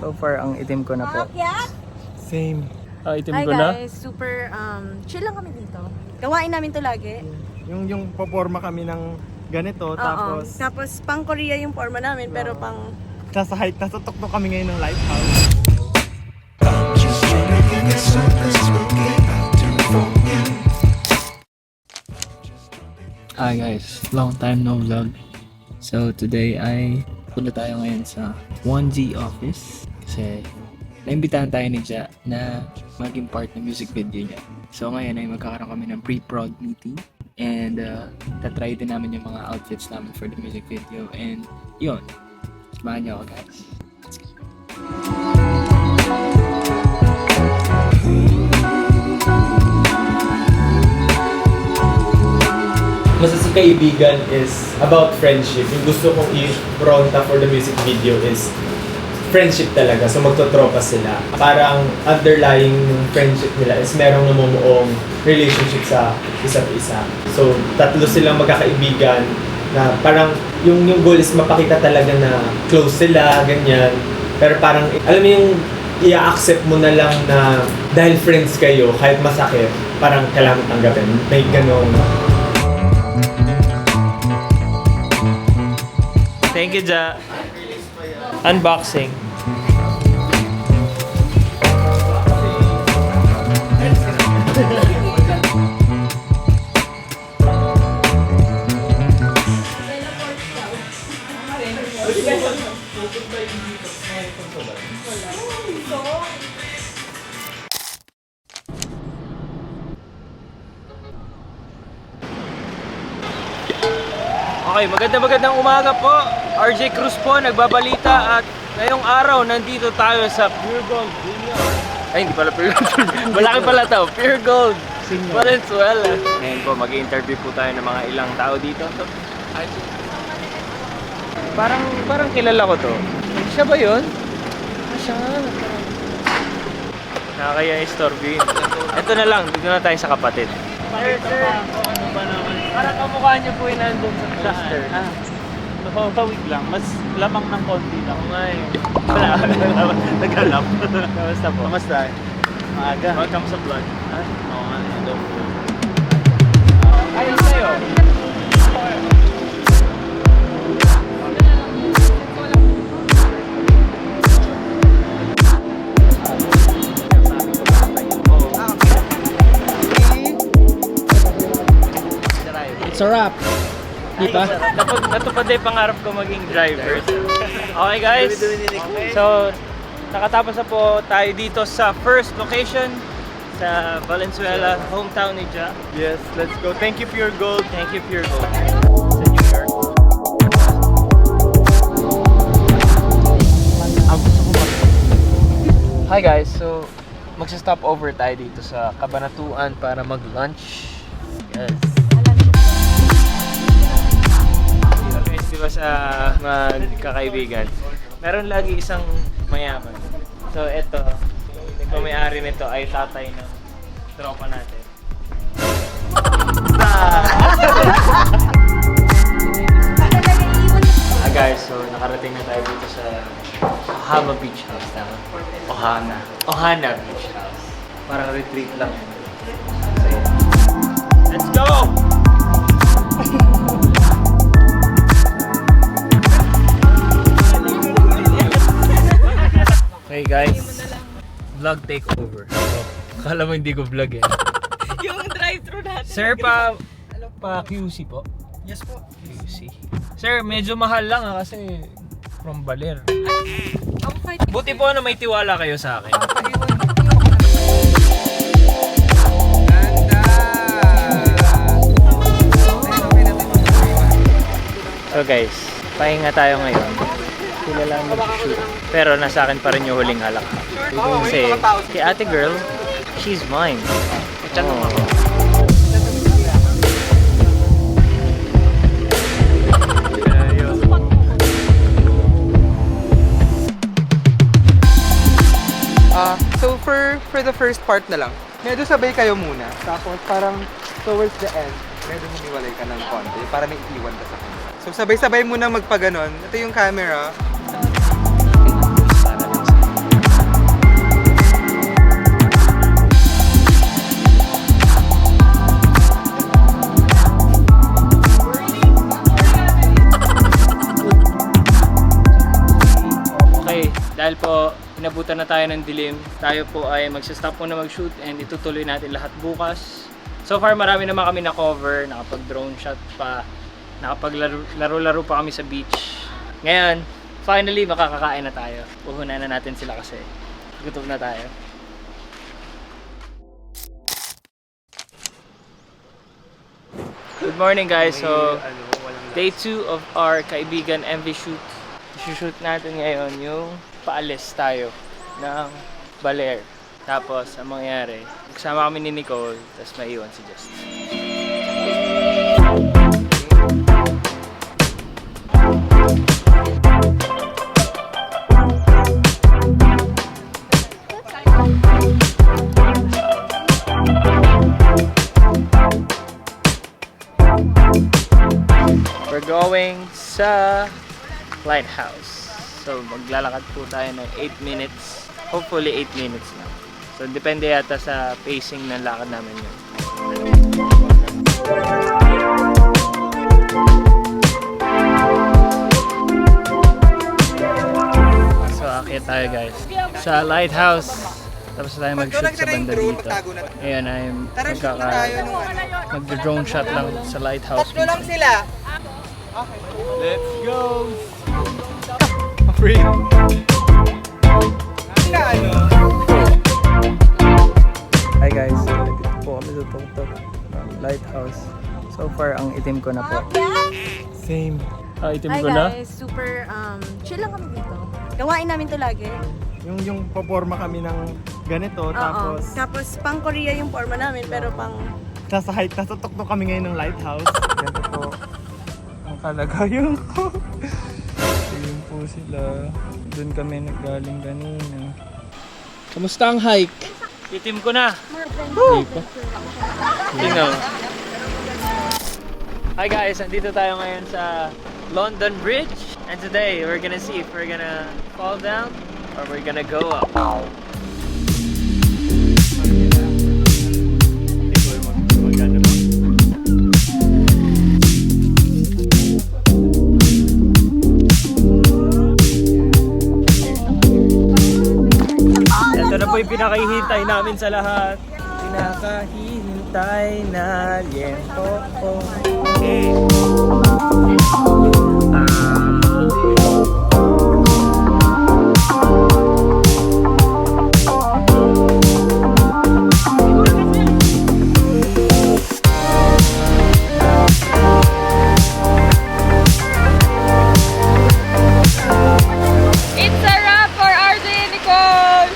So far, ang itim ko na po. Same. Itim Hi ko na. guys, super chill lang kami dito. Gawain namin to lagi. Yung poporma kami ng ganito, tapos Tapos pang Korea yung forma namin, pero pang... nasa height, nasa tuktok kami ngayon ng lighthouse. Hi guys, long time no vlog. So today ay punta tayo ngayon sa 1Z office kasi naimbitahan tayo ni Ja na maging part ng music video niya. So ngayon ay magkakaroon kami ng pre-prod meeting and tatry din namin yung mga outfits namin for the music video and yun, samahan niyo ako guys. Let's go. Basta si kaibigan is about friendship. Yung gusto kong i-pronta for the music video is friendship talaga. So magtotropa sila. Parang underlying friendship nila is merong namumuong relationship sa isa't isa. So tatlo silang magkakaibigan na parang yung goal is mapakita talaga na close sila, ganyan. Pero parang, alam mo yung i-accept mo na lang na dahil friends kayo, kahit masakit, parang kailangan tanggapin. May ganong... Thank you, Ja. Unboxing. Okay, magandang umaga po. RJ Cruz po, nagbabalita at ngayong araw nandito tayo sa Pure Gold Vineyard. Ay, hindi pala Pure Gold. Malaki pala to. Pure Gold Valenzuela. Ngayon po, mag-interview po tayo ng mga ilang tao dito. Parang kilala ko to. Siya ba yun? Siya. Nakakaya istorby. Ito na lang, dito na tayo sa kapatid. Sir, parang kamukha niyo po yung nandun sa poster. Pawig lang, mas lamang ng konti lang. Wala. Naghanap. Kamusta po? Kamusta? Maaga. Welcome sa vlog. Oo nga, ito. Ayun sa'yo. Sarap. Di ba? Natupad na yung pangarap ko maging driver. Okay guys, so nakatapos na po tayo dito sa first location sa Valenzuela, hometown ni Ja. Yes, let's go. Thank you, Pure Gold. Thank you, Pure Gold. Sa New York. Hi guys, so magsa-stop over tayo dito sa Cabanatuan para mag-lunch. Yes. Di ba sa magkakaibigan, meron lagi isang mayaman. So eto, yung may-ari nito ay tatay ng tropa natin. Guys, so nakarating na tayo dito sa Ohana Beach House. Tama? Ohana Beach House. Parang retreat lang. Let's go! Okay guys, vlog takeover. Akala mo hindi ko vlog eh. Yung drive-thru natin. Sir, pa QC po? Yes po. QC. Sir, medyo mahal lang kasi from Baler. Buti po na may tiwala kayo sa akin. So guys, pahinga tayo ngayon. Sila lang mag-shoot. Pero nasa akin pa rin yung huling halak. Kasi kay ate girl, she's mine. Oh. So for the first part na lang, medyo sabay kayo muna. Tapos parang towards the end, medyo humiwalay ka ng konti para may iwan ka sa kanya. So sabay-sabay muna magpaganon. Ito yung camera. dahil po inabutan na tayo ng dilim, tayo po ay magsa-stop muna mag-shoot and itutuloy natin lahat bukas. So far marami naman kami na-cover, nakapag-drone shot pa, nakapaglaro-laro pa kami sa beach. Ngayon, finally makakakain na tayo. Puhunan na natin sila kasi gutom na tayo. Good morning guys. So, day 2 of our kaibigan MV shoot. I-shoot natin ngayon yung paalis tayo ng Baler. Tapos, ang mangyayari, magsama kami ni Nicole, tapos maiwan si Justin. We're going sa lighthouse. So maglalakad po tayo ng 8 minutes. Hopefully 8 minutes lang. So depende yata sa pacing ng lakad namin yun. So akyat tayo guys sa lighthouse. Tapos tayo mag-shoot sa banda dito. Ayan ay mag-drone shot lang sa lighthouse. Tatlo lang sila. Let's go! Free! Hi guys, dito po kami sa tuktok ng lighthouse. So far, ang itim ko na po. Same. Itim Hi ko na? guys, super chill lang kami dito. Gawain namin to lagi. Yung paporma kami ng ganito, Oo. Tapos pang Korea yung forma namin, pero pang... nasa tuktok kami ngayon ng lighthouse. Ganito po ang kalagayan ko. Ayun po sila. Doon kami naggaling kanina. Kamusta ang hike? Itim ko na. Tingnan. Hi guys, nandito tayo ngayon sa London Bridge. And today, we're gonna see if we're gonna fall down or we're gonna go up. Ito na po yung pinakahihintay namin sa lahat. Pinakahihintay na liempo. It's a wrap for RJ and Nicole!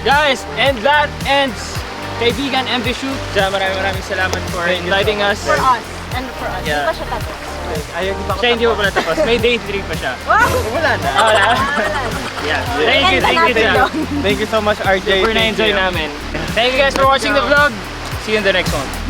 Guys, and that ends Kaibigan MV Shoot. Maraming salamat for inviting us. For us. And for us. Yeah. Di ba siya tapos? Siya hindi pa pala tapos. May day 3 pa siya. Wala na. Wala. Yeah. Thank you, Jack. Thank you so much, RJ. Super na-enjoy namin. Thank you guys for watching the vlog. See you in the next one.